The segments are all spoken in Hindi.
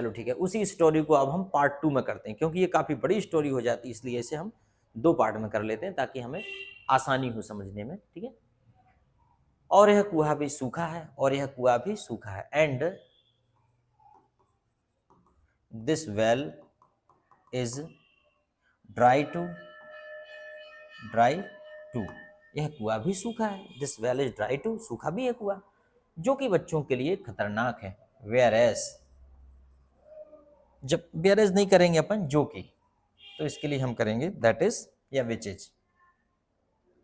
चलो ठीक है, उसी स्टोरी को अब हम पार्ट 2 में करते हैं, क्योंकि ये काफ़ी बड़ी स्टोरी हो जाती है, इसलिए इसे हम 2 पार्ट में कर लेते हैं ताकि हमें आसानी हो समझने में, ठीक है। और यह कुआं भी सूखा है, और यह कुआं भी सूखा है, and this well is dry too यह कुआं भी सूखा है, this well is dry too, सूखा भी है कुआं, जो कि बच्चों के लिए खतरनाक है। वेयर एज, जब वेयर एज नहीं करेंगे अपन जो कि, तो इसके लिए हम करेंगे दैट इज या विच इज।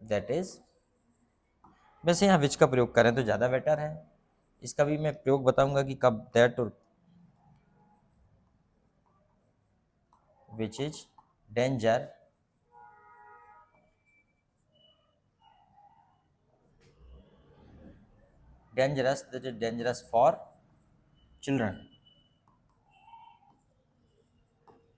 दैट इज, वैसे यहाँ विच का प्रयोग करें तो ज्यादा बेटर है। इसका भी मैं प्रयोग बताऊंगा कि कब दैट और which is danger dangerous, that is dangerous for children.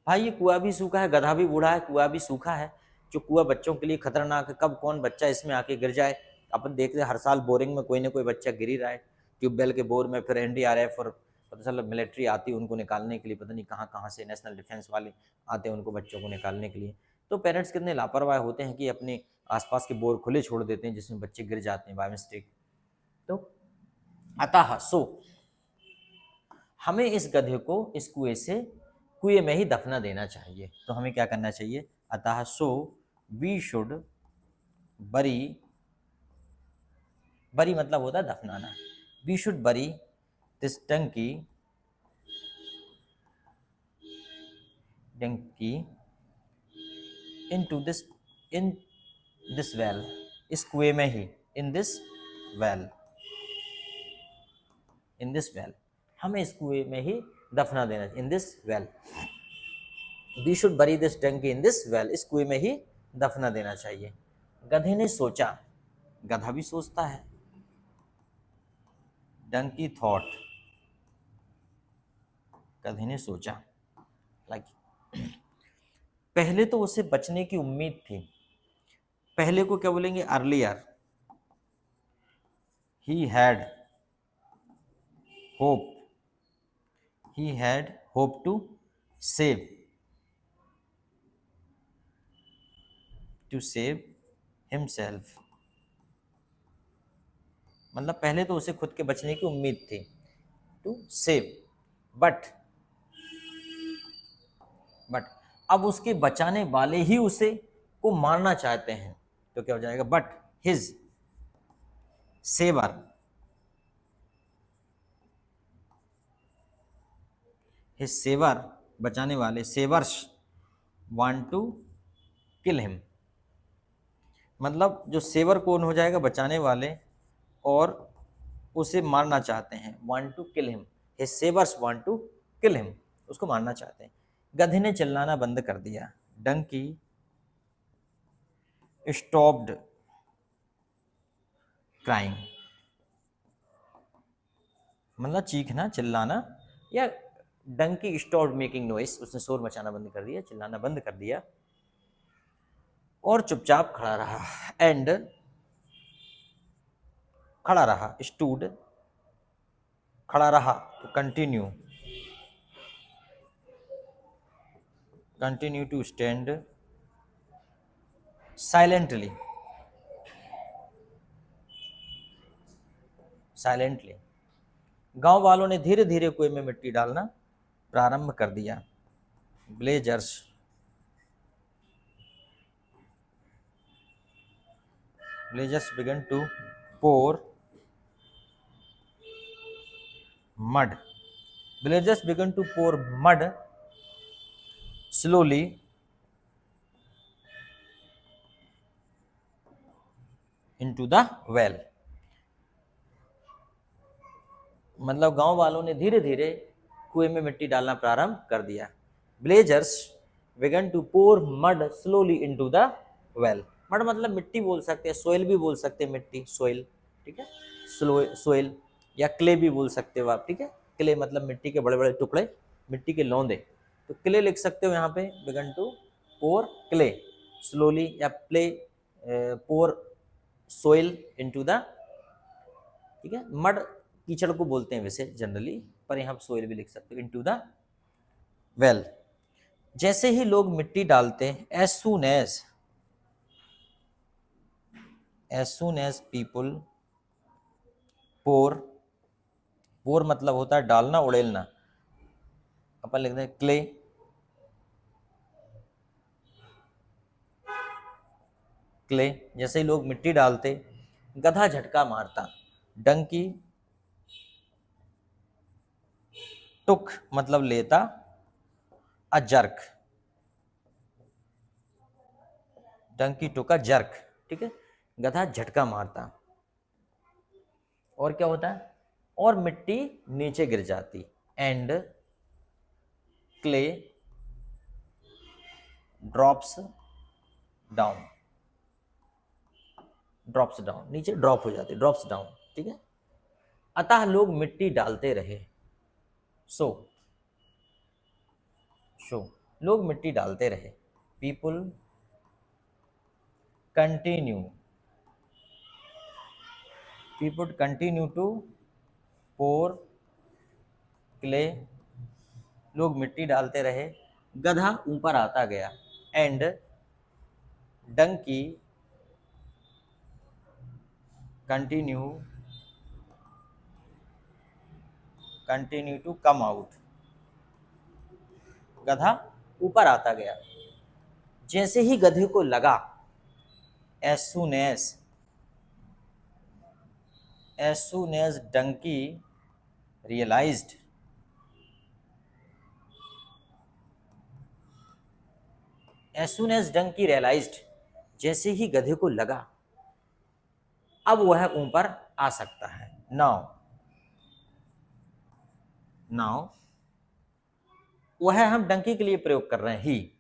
भाई ये कुआं भी सूखा है, गधा भी बूढ़ा है, कुआं भी सूखा है, जो कुआं बच्चों के लिए खतरनाक है, कब कौन बच्चा इसमें आके गिर जाए। अपन देखते हैं हर साल बोरिंग में कोई ना कोई बच्चा गिर ही रहा है, ट्यूबवेल के बोर में, फिर एनडीआरएफ और पता चला मिलिट्री आती है उनको निकालने के लिए, पता नहीं कहाँ कहाँ से नेशनल डिफेंस वाले आते हैं उनको बच्चों को निकालने के लिए। तो पेरेंट्स कितने लापरवाह होते हैं कि अपने आसपास के बोर खुले छोड़ देते हैं जिसमें बच्चे गिर जाते हैं बाय मिस्टेक। तो अतः सो हमें इस गधे को इस कुएं में ही दफना देना चाहिए। तो हमें क्या करना चाहिए, अतः सो वी शुड बरी, बरी मतलब होता है दफनाना, we should bury this donkey in this well, इस कुएं में ही, इन दिस वेल हमें इस कुएं में ही दफना देना, in this well we should bury this donkey in this well, इस कुएं में ही दफना देना चाहिए। गधे ने सोचा, गधा भी सोचता है, डंकी थॉट, गधे ने सोचा, लाइक पहले तो उसे बचने की उम्मीद थी, पहले को क्या बोलेंगे, earlier, he had hope to save himself, मतलब पहले तो उसे खुद के बचने की उम्मीद थी, टू सेव, बट अब उसके बचाने वाले ही उसे को मारना चाहते हैं, तो क्या हो जाएगा, बट हिज सेवर, बचाने वाले, सेवर्स वांट टू किल हिम, मतलब जो सेवर कौन हो जाएगा, बचाने वाले, और उसे मारना चाहते हैं, want to kill him, his savers want to kill him, उसको मारना चाहते हैं। गधे ने चिल्लाना बंद कर दिया, डंकी स्टॉप्ड क्राइंग, मतलब चीखना चिल्लाना, या डंकी स्टॉप्ड मेकिंग नॉइस, उसने शोर मचाना बंद कर दिया, चिल्लाना बंद कर दिया, और चुपचाप खड़ा रहा, एंड खड़ा रहा, स्टूड खड़ा रहा, तो कंटिन्यू टू स्टैंड साइलेंटली, गांव वालों ने धीरे धीरे कुएं में मिट्टी डालना प्रारंभ कर दिया, villagers began to pour mud, villagers began to pour mud slowly into the well, मतलब गांव वालों ने धीरे धीरे कुएं में मिट्टी डालना प्रारंभ कर दिया, villagers began to pour mud slowly into the well, mud मतलब मिट्टी बोल सकते हैं, सोइल भी बोल सकते हैं, मिट्टी सोइल, ठीक है, सोइल या क्ले भी बोल सकते हो आप, ठीक है, क्ले मतलब मिट्टी के बड़े बड़े टुकड़े, मिट्टी के लौंदे, तो क्ले लिख सकते हो यहाँ पे, begin to pour clay slowly, या play pour soil into the, ठीक है, मड कीचड़ को बोलते हैं वैसे जनरली, पर यहाँ सोइल भी लिख सकते हो, इनटू द वेल, जैसे ही लोग मिट्टी डालते हैं, as soon as people pour, pour मतलब होता है डालना, उड़ेलना, अपन लिखते हैं क्ले, क्ले, जैसे ही लोग मिट्टी डालते, गधा झटका मारता, डंकी टुक मतलब लेता, a jerk, donkey took a jerk, ठीक है, गधा झटका मारता, और क्या होता है, और मिट्टी नीचे गिर जाती, and clay drops down, drops down, नीचे ड्रॉप हो जाती, ड्रॉप्स डाउन, ठीक है। अतः लोग मिट्टी डालते रहे, सो शो, लोग मिट्टी डालते रहे, people continue, people continue to pour clay, लोग मिट्टी डालते रहे, गधा ऊपर आता गया, and donkey continue to come out, गधा ऊपर आता गया, जैसे ही गधे को लगा, as soon as donkey realized, as soon as donkey realized, जैसे ही गधे को लगा अब वह ऊपर आ सकता है, नाउ वह हम डंकी के लिए प्रयोग कर रहे हैं, ही,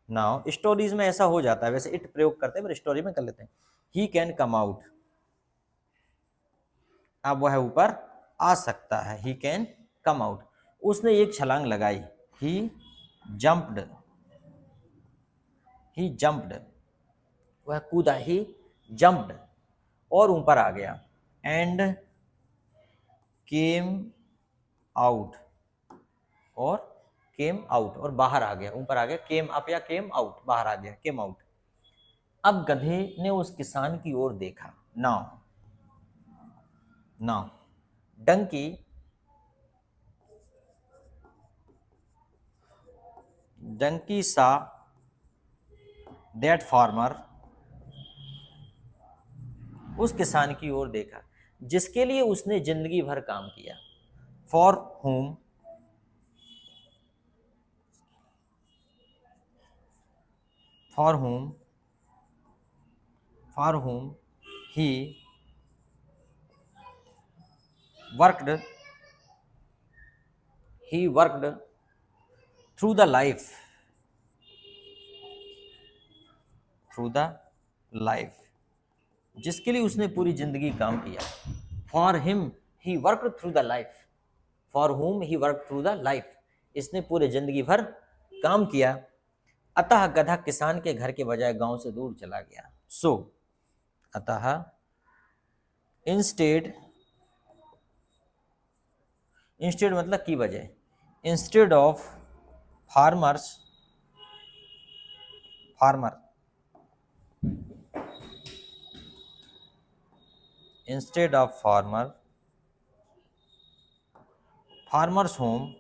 नाउ स्टोरीज में ऐसा हो जाता है, वैसे इट प्रयोग करते हैं पर स्टोरी में कर लेते हैं, ही कैन कम आउट, अब वह ऊपर आ सकता है, ही कैन कम आउट, उसने एक छलांग लगाई, ही जंप्ड, वह कूदा, ही जंप्ड, और ऊपर आ गया, एंड केम आउट, और बाहर आ गया, ऊपर आ गया, केम अप या केम आउट, बाहर आ गया, केम आउट। अब गधे ने उस किसान की ओर देखा, नाउ डंकी सा दैट फार्मर, उस किसान की ओर देखा जिसके लिए उसने जिंदगी भर काम किया, for whom he worked through the life, जिसके लिए उसने पूरी जिंदगी काम किया, for him he work through the life, for हुम ही वर्क थ्रू द लाइफ, इसने पूरे जिंदगी भर काम किया, अतः गधा किसान के घर के बजाय गांव से दूर चला गया, सो अतः इंस्टेड मतलब की बजाय, instead of farmer farmers home,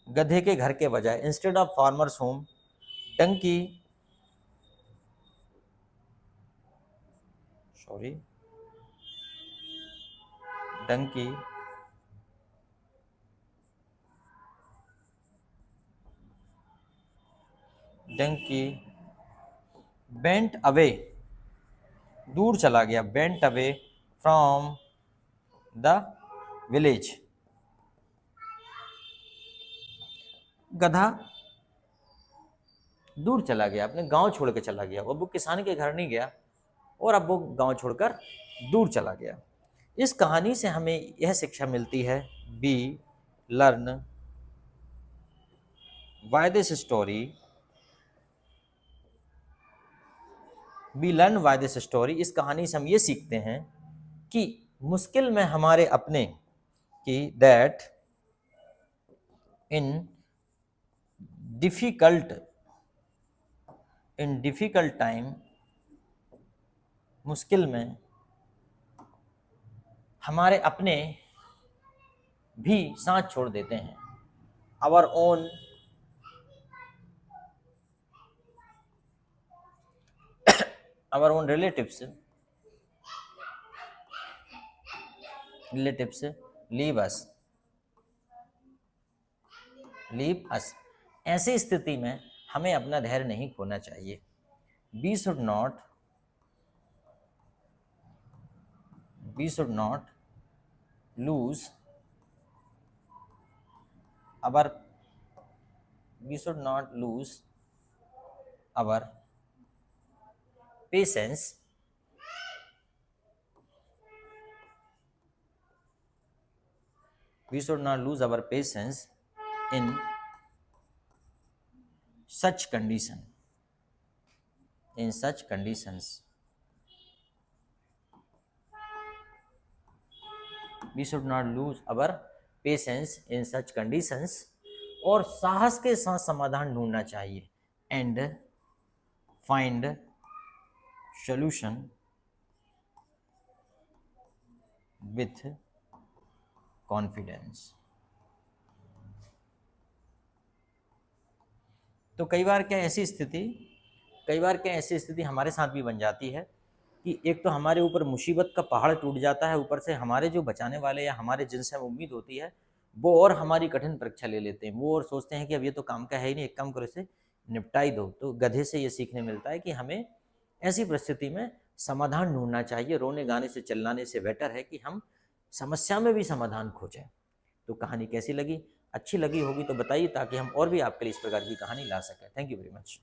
गधे के घर के बजाय, instead of farmers home donkey went away, दूर चला गया, went away from the village, गधा दूर चला गया, अपने गांव छोड़ के चला गया, अब वो किसान के घर नहीं गया और अब वो गांव छोड़कर दूर चला गया। इस कहानी से हमें यह शिक्षा मिलती है, be learn by this story, इस कहानी से हम ये सीखते हैं कि मुश्किल में हमारे अपने, कि that in difficult, in difficult time, मुश्किल में हमारे अपने भी साथ छोड़ देते हैं। Our own relatives leave us. ऐसी स्थिति में हमें अपना धैर्य नहीं खोना चाहिए। We should not lose our patience in such conditions. We should not lose our patience in such conditions. और साहस के साथ समाधान ढूंढना चाहिए। And find solution with confidence. तो कई बार क्या ऐसी स्थिति हमारे साथ भी बन जाती है कि एक तो हमारे ऊपर मुसीबत का पहाड़ टूट जाता है, ऊपर से हमारे जो बचाने वाले या हमारे जिनसे हमें उम्मीद होती है वो और हमारी कठिन परीक्षा ले लेते हैं। वो और सोचते हैं कि अब ये तो काम का है ही नहीं, एक काम करो इसे निपटाई दो। तो गधे से ये सीखने मिलता है कि हमें ऐसी परिस्थिति में समाधान ढूंढना चाहिए। रोने गाने से चिल्लाने से बेटर है कि हम समस्या में भी समाधान खोजें। तो कहानी कैसी लगी? अच्छी लगी होगी तो बताइए, ताकि हम और भी आपके लिए इस प्रकार की कहानी ला सकें। Thank you very much.